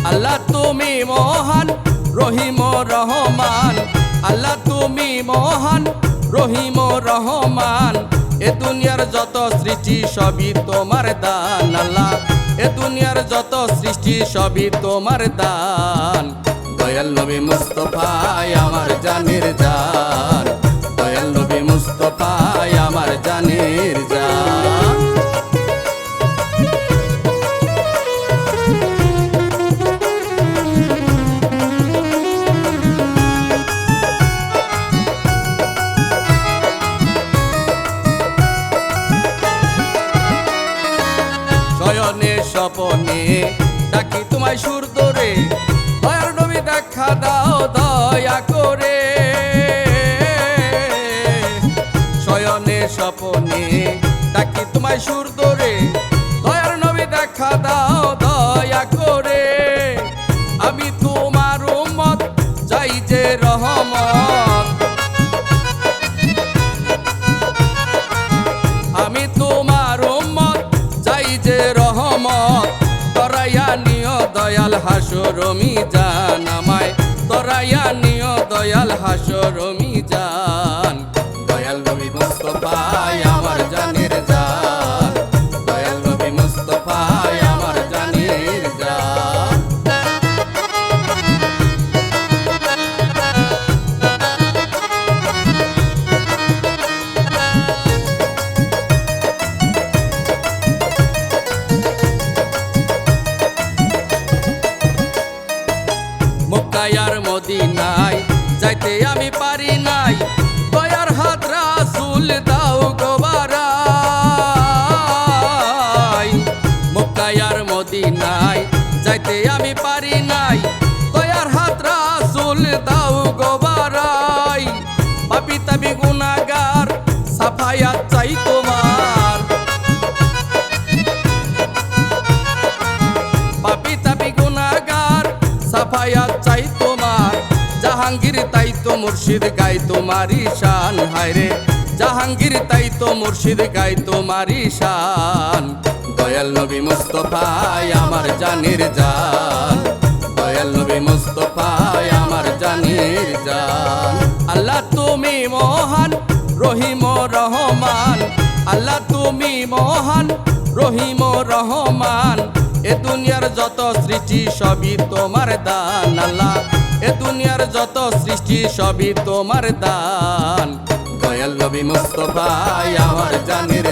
আল্লাহ তুমি মহান রহিম রহমান, আল্লাহ তুমি মহান রহিম রহমান। এ দুনিয়ার যত সৃষ্টি সবই তোমার দান আল্লাহ, এ দুনিয়ার যত সৃষ্টি সবই তোমার দান। দয়াল নবী মুস্তাফা আমার জানের জান, দয়াল নবী মুস্তাফা আমার জানের জান। শয়নে স্বপনে ডাকি তোমায় সুর ধরে, দয়ার নবী দেখা দাও দয়া করে। শয়নে স্বপনে ডাকি তোমায় সুর ধরে, দয়ার নবী দেখা দাও দয়া করে। আমি তোমার উম্মত চাই যে রহমত, আমি তোমার উম্মত চাই যে রহমত। তরাইয়া নিও দয়াল হাসর মিজান আমায়, তরাইয়া নিও দয়াল হাসর মিজান। দয়াল নবী মুস্তাফা আমার জানের জান, দয়াল নবী মুস্তাফা আমার জানের জান। মক্কায়ার মদিনায় যাইতে আমি পারি নাই, দয়ার হাত রাসূল দাও গো বাড়াই। মক্কায়ার মদিনায় যাইতে আমি পারি নাই, দয়ার হাত রাসূল দাও গো বাড়াই। পাপী তাবি গুনাহগার সাফায়াত চাই তোমার, পাপী তাবি গুনাহগার সাফায়াত চাই তোমার। জাহাঙ্গীর তাই তো মুর্শিদ গাই তোমারি শান, হায়রে জাহাঙ্গীর তাই তো মুর্শিদ গাই তোমারি শান। দয়াল নবী মুস্তাফা আমার জানের জান, দয়াল নবী মুস্তাফা আমার জানের জান। আল্লাহ তুমি মহান রহিম রহমান, আল্লাহ তুমি মহান রহিম রহমান। এ দুনিয়ার যত সৃষ্টি সবই তোমার দান আল্লাহ, এ দুনিয়ার যত সৃষ্টি সবই তোমার দান। দয়াল নবী মুস্তাফা আমার জানের